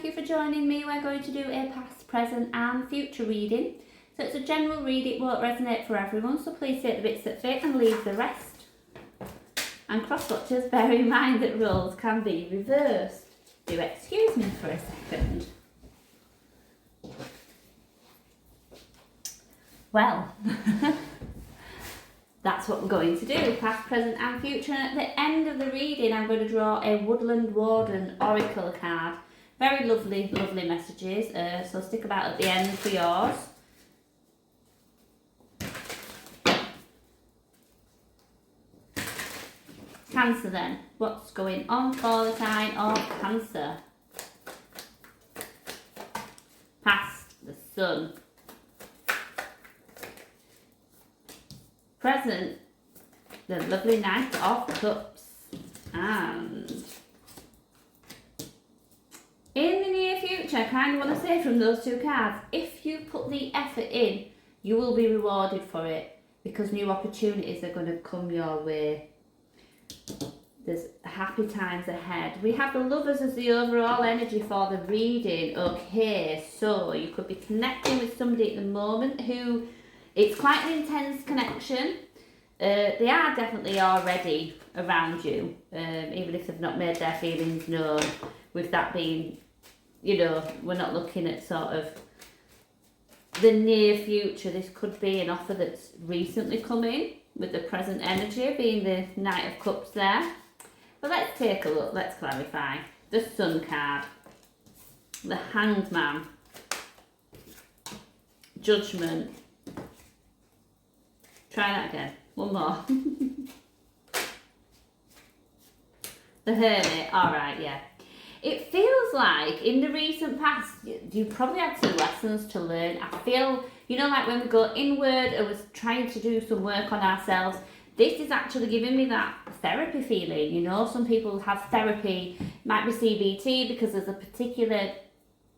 thank you for joining me. We're going to do a past, present and future reading. So it's a general read, it won't resonate for everyone, so please take the bits that fit and leave the rest. And cross-watchers, bear in mind that roles can be reversed. Do excuse me for a second. Well, that's what we're going to do, past, present and future. And at the end of the reading, I'm going to draw a Woodland Warden Oracle card. Very lovely, lovely messages, so stick about at the end for yours. Cancer then, what's going on for the sign of Cancer? Past, the Sun. Present, the lovely Knight of Cups. And in the near future, I kind of want to say from those two cards, if you put the effort in, you will be rewarded for it, because new opportunities are going to come your way. There's happy times ahead. We have the Lovers as the overall energy for the reading. Okay, so you could be connecting with somebody at the moment who, it's quite an intense connection. They are definitely already around you, even if they've not made their feelings known. With that being, you know, we're not looking at sort of the near future. This could be an offer that's recently come in, with the present energy being the Knight of Cups there. But let's take a look, let's clarify. The Sun card, the Hanged Man, Judgment. Try that again, one more. The Hermit, alright, yeah. It feels like in the recent past, you probably had some lessons to learn. I feel, you know, like when we go inward and we're trying to do some work on ourselves, this is actually giving me that therapy feeling, you know. Some people have therapy, might be CBT, because there's a particular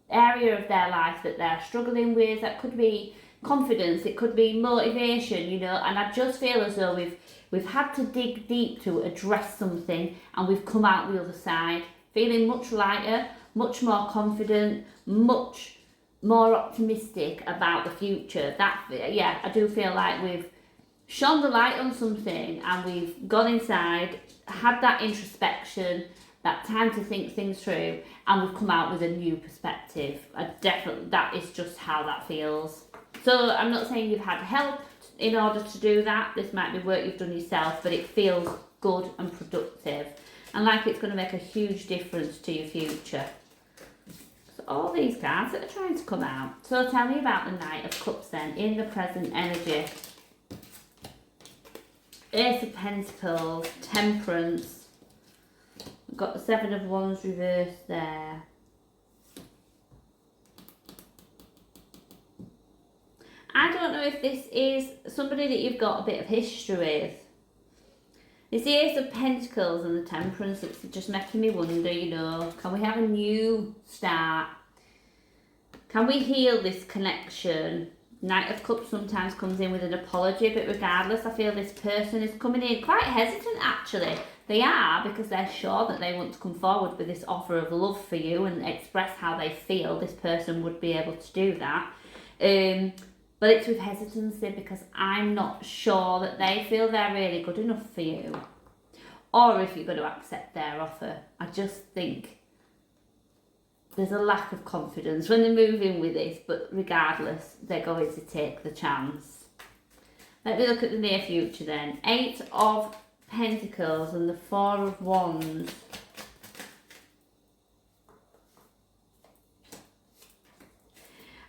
area of their life that they're struggling with. That could be confidence, it could be motivation, you know, and I just feel as though we've had to dig deep to address something, and we've come out the other side feeling much lighter, much more confident, much more optimistic about the future. That, yeah, I do feel like we've shone the light on something and we've gone inside, had that introspection, that time to think things through, and we've come out with a new perspective. That is just how that feels. So I'm not saying you've had help in order to do that. This might be work you've done yourself, but it feels good and productive, and like it's going to make a huge difference to your future. So all these cards that are trying to come out. So tell me about the Knight of Cups then, in the present energy. Ace of Pentacles, Temperance. We've got the Seven of Wands reversed there. I don't know if this is somebody that you've got a bit of history with. It's the Ace of Pentacles and the Temperance. It's just making me wonder, you know, can we have a new start? Can we heal this connection? Knight of Cups sometimes comes in with an apology, but regardless, I feel this person is coming in quite hesitant actually. They are, because they're sure that they want to come forward with this offer of love for you and express how they feel. This person would be able to do that. But it's with hesitancy, because I'm not sure that they feel they're really good enough for you, or if you're going to accept their offer. I just think there's a lack of confidence when they're moving with this, but regardless, they're going to take the chance. Let me look at the near future then. Eight of Pentacles and the Four of Wands.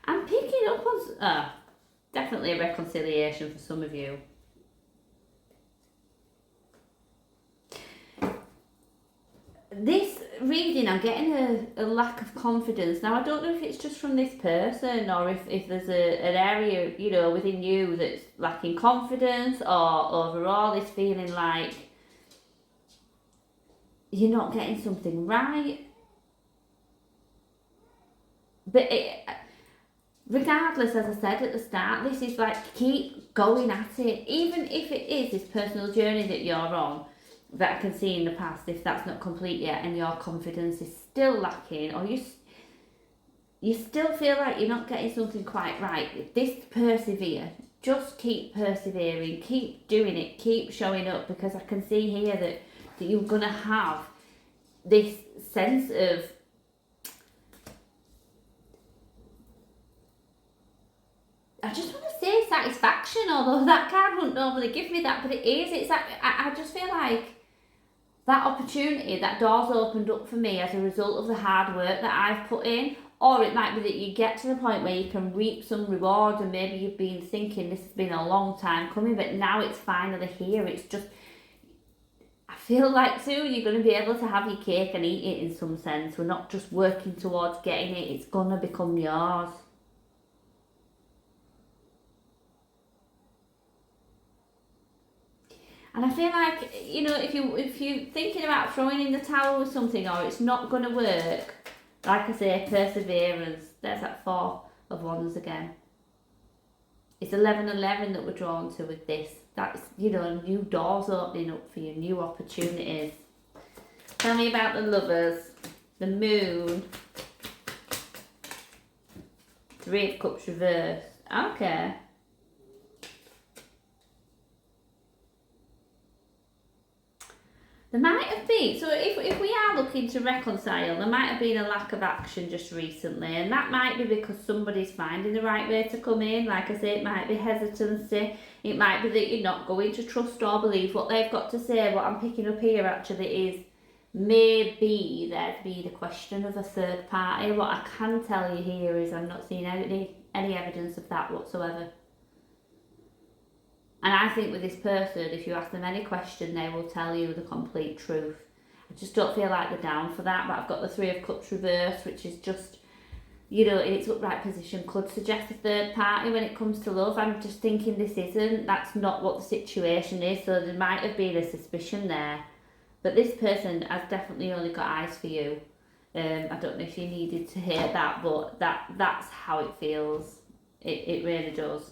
I'm picking up on... definitely a reconciliation for some of you. This reading, I'm getting a lack of confidence. Now, I don't know if it's just from this person, or if there's an area, you know, within you that's lacking confidence, or overall is feeling like you're not getting something right. But regardless, as I said at the start, this is like, keep going at it. Even if it is this personal journey that you're on, that I can see in the past, if that's not complete yet and your confidence is still lacking, or you still feel like you're not getting something quite right, this persevere. Just keep persevering, keep doing it, keep showing up, because I can see here that you're going to have this sense of, I just want to say satisfaction, although that card wouldn't normally give me that, but it is. It's like, I just feel like that opportunity, that door's opened up for me as a result of the hard work that I've put in. Or it might be that you get to the point where you can reap some reward, and maybe you've been thinking this has been a long time coming, but now it's finally here. It's just, I feel like soon you're going to be able to have your cake and eat it in some sense. We're not just working towards getting it, it's going to become yours. And I feel like, you know, if you're thinking about throwing in the towel with something, or it's not going to work, like I say, perseverance. There's that 4 of Wands again. It's 11-11 that we're drawn to with this. That's, you know, new doors opening up for you, new opportunities. Tell me about the Lovers, the Moon, 3 of Cups reversed. Okay. There might have been, so if we are looking to reconcile, there might have been a lack of action just recently, and that might be because somebody's finding the right way to come in. Like I say, it might be hesitancy, it might be that you're not going to trust or believe what they've got to say. What I'm picking up here actually is maybe there'd be the question of a third party. What I can tell you here is I'm not seeing any evidence of that whatsoever. And I think with this person, if you ask them any question, they will tell you the complete truth. I just don't feel like they're down for that. But I've got the 3 of Cups reversed, which is just, you know, in its upright position, could suggest a third party when it comes to love. I'm just thinking this isn't. That's not what the situation is. So there might have been a suspicion there. But this person has definitely only got eyes for you. I don't know if you needed to hear that, but that's how it feels. It really does.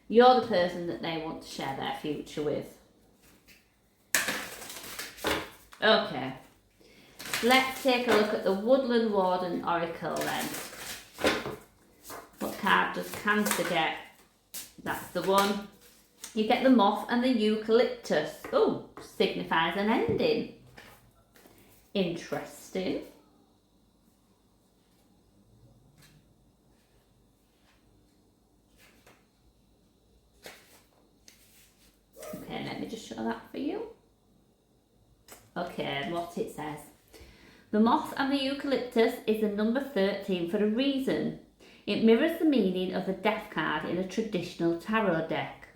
You're the person that they want to share their future with. Okay. Let's take a look at the Woodland Warden Oracle then. What card does Cancer get? That's the one. You get the Moth and the Eucalyptus. Oh, signifies an ending. Interesting. Okay, let me just show that for you. Okay, what it says. The Moth and the Eucalyptus is the number 13 for a reason. It mirrors the meaning of the Death card in a traditional tarot deck.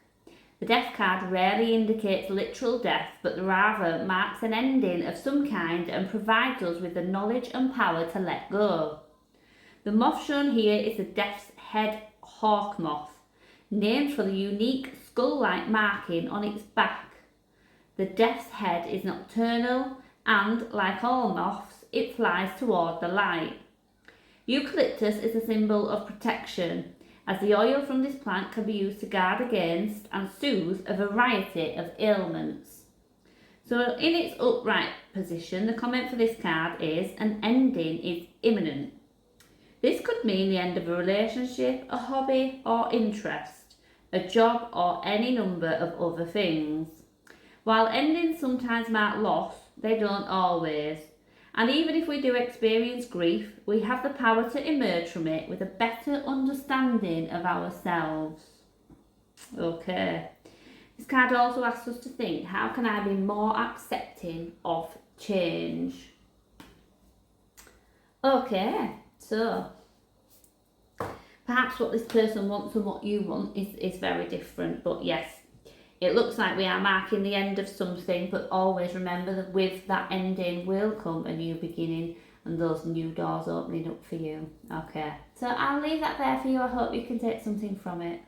The Death card rarely indicates literal death, but rather marks an ending of some kind and provides us with the knowledge and power to let go. The moth shown here is the Death's head hawk moth, named for the unique skull-like marking on its back. The Death's head is nocturnal and, like all moths, it flies toward the light. Eucalyptus is a symbol of protection, as the oil from this plant can be used to guard against and soothe a variety of ailments. So in its upright position, the comment for this card is, an ending is imminent. This could mean the end of a relationship, a hobby or interest, a job or any number of other things. While endings sometimes mark loss, they don't always. And even if we do experience grief, we have the power to emerge from it with a better understanding of ourselves. Okay. This card also asks us to think, how can I be more accepting of change? Okay, so perhaps what this person wants and what you want is very different, but yes, it looks like we are marking the end of something, but always remember that with that ending will come a new beginning and those new doors opening up for you. Okay, so I'll leave that there for you. I hope you can take something from it.